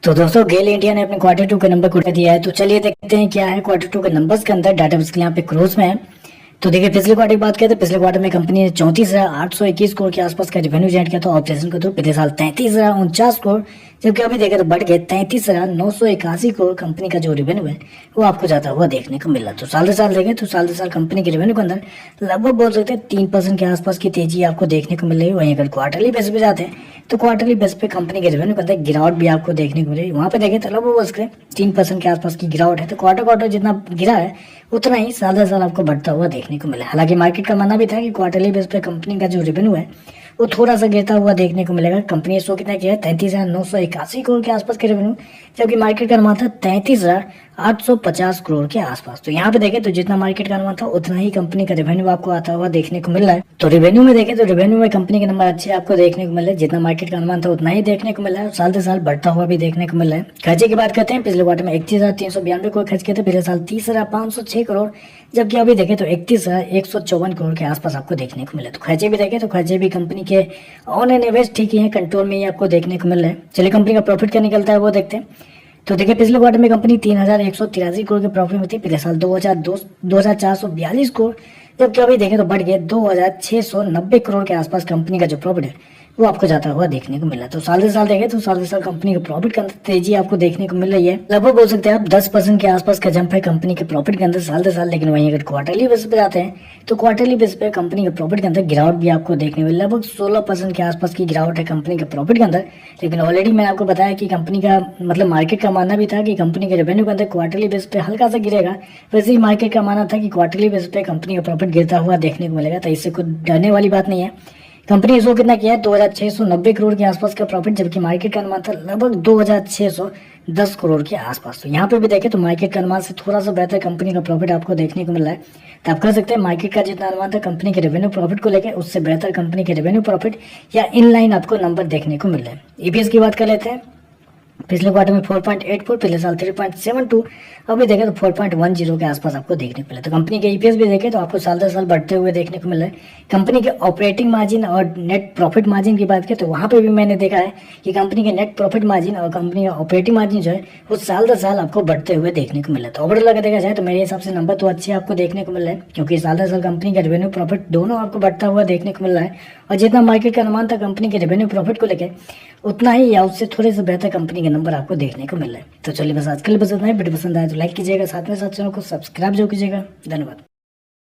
तो दोस्तों गेल इंडिया ने अपने क्वार्टर टू के नंबर को दिया है। तो चलिए देखते हैं क्या है क्वार्टर टू के नंबर्स के अंदर। डाटा बेस के यहाँ पे क्रोज में है। तो देखिए पिछले क्वार्टर की बात करें तो पिछले क्वार्टर में कंपनी ने 34,821 करोड़ के आसपास का रेवेन्यू जनरेट किया था ऑपरेशन के थ्रू। पिछले साल 33,049 करोड़, जबकि अभी देखें तो बढ़ गए 33,981 करोड़। कंपनी का जो रेवेन्यू है वो आपको जाता हुआ देखने को मिल रहा है। तो साल से साल देखें तो साल से साल कंपनी के रेवेन्यू के अंदर लगभग बोल सकते हैं 3% के आसपास की तेजी आपको देखने को मिल रही है। वहीं अगर क्वार्टरली बेस पे जाते हैं तो क्वार्टरली बेस पे कंपनी के रेवेन्यू के अंदर गिरावट भी आपको देखने को मिलेगी। वहां पे देखें तो लगभग बोल सकते हैं 3% के आसपास की गिरावट है। तो क्वार्टर जितना गिरा है उतना ही साल दर साल आपको बढ़ता हुआ देखने को मिला। हालांकि मार्केट का मानना भी था कि क्वार्टरली बेस पे कंपनी का जो रेवेन्यू है वो थोड़ा सा गिरता हुआ देखने को मिलेगा। कंपनी ने शो कितना किया है 33,981 करोड़ के आसपास के रेवेन्यू, जबकि मार्केट का अनुमान था 33,850 करोड़ के आसपास। तो यहाँ पे देखें तो जितना मार्केट का अनुमान था उतना ही कंपनी का रेवेन्यू आपको आता हुआ देखने को मिल रहा है। तो रेवेन्यू में देखें तो रेवेन्यू में कंपनी के नंबर अच्छे आपको देखने को मिल रहे हैं। जितना मार्केट का अनुमान था उतना ही देखने को मिल रहा है। साल से साल बढ़ता हुआ भी देखने को मिल रहा है। खर्चे की बात करते हैं, पिछले क्वार्टर में 31,392 करोड़ खर्च किए थे, पिछले साल 30,506 करोड़, जबकि अभी देखें तो 31,154 करोड़ के आसपास आपको देखने को मिले। तो खर्चे भी देखें तो खर्चे भी कंपनी के ऑन एंड एवरेज ठीक ही है, कंट्रोल में ही आपको देखने को मिल रहा है। चलिए कंपनी का प्रॉफिट क्या निकलता है वो देखते हैं। तो देखिए पिछले क्वार्टर में कंपनी 3,183 करोड़ के प्रॉफिट में थी, पिछले साल 2,442 करोड़, जबकि अभी देखें तो बढ़ गए 2,690 करोड़ के आसपास कंपनी का जो प्रॉफिट है वो आपको जाता हुआ देखने को मिला। तो साल से साल देखें तो साल से साल कंपनी के प्रॉफिट के अंदर तेजी आपको देखने को मिल रही है। लगभग बोल सकते हैं आप 10% के आसपास का जंप है कंपनी के प्रॉफिट के अंदर साल से साल। लेकिन वहीं अगर क्वार्टरली बेस पे जाते हैं तो क्वार्टरली बेस पे कंपनी के प्रॉफिट के अंदर गिरावट भी आपको देखने को मिली। लगभग 16% के आसपास की गिरावट है कंपनी के प्रॉफिट के अंदर। लेकिन ऑलरेडी मैंने आपको बताया कि कंपनी का मतलब मार्केट का मानना भी था कि कंपनी के रेवेन्यू के अंदर क्वार्टरली बेस पे हल्का सा गिरेगा, वैसे ही मार्केट का मानना था कि क्वार्टरली बेस पे कंपनी का प्रॉफिट गिरता हुआ देखने को मिलेगा। तो इससे कुछ डरने वाली बात नहीं है। कंपनी ने शो कितना किया है 2,690 करोड़ के आसपास का प्रॉफिट, जबकि मार्केट का अनुमान था लगभग 2,610 करोड़ के आसपास। तो यहाँ पे भी देखें तो मार्केट का अनुमान से थोड़ा सा बेहतर कंपनी का प्रॉफिट आपको देखने को मिल रहा है। तो आप कह सकते हैं मार्केट का जितना अनुमान था कंपनी के रेवेन्यू प्रॉफिट को लेकर उससे बेहतर कंपनी के रेवेन्यू प्रॉफिट या इनलाइन आपको नंबर देखने को मिल रहा है। ईपीएस की बात कर लेते हैं। पिछले क्वार्टर में 4.84, पिछले साल 3.72, अभी देखें तो 4.10 के आसपास आपको देखने को मिला। तो कंपनी के ईपीएस भी देखें तो आपको साल दर साल बढ़ते हुए देखने को मिल रहा है। कंपनी के ऑपरेटिंग मार्जिन और नेट प्रॉफिट मार्जिन की बात करें तो वहां पे भी मैंने देखा है कि कंपनी के नेट प्रॉफिट मार्जिन और कंपनी का ऑपरेटिंग मार्जिन जो है वो साल दर साल आपको बढ़ते हुए देखने को मिला है। तो ओवरऑल अगर देखा जाए तो मेरे हिसाब से नंबर तो अच्छे आपको देखने को मिल रहा है, क्योंकि साल दर साल कंपनी का रेवेन्यू प्रॉफिट दोनों आपको बढ़ता हुआ देखने को मिल रहा है। और जितना मार्केट का अनुमान था कंपनी के रेवेन्यू प्रॉफिट को लेकर उतना ही या उससे थोड़े से बेहतर कंपनी के नंबर आपको देखने को मिल रहा है। तो चलिए बस आज के लिए बस इतना ही। वीडियो पसंद आए तो लाइक कीजिएगा, साथ में साथ चैनल को सब्सक्राइब जरूर कीजिएगा। धन्यवाद।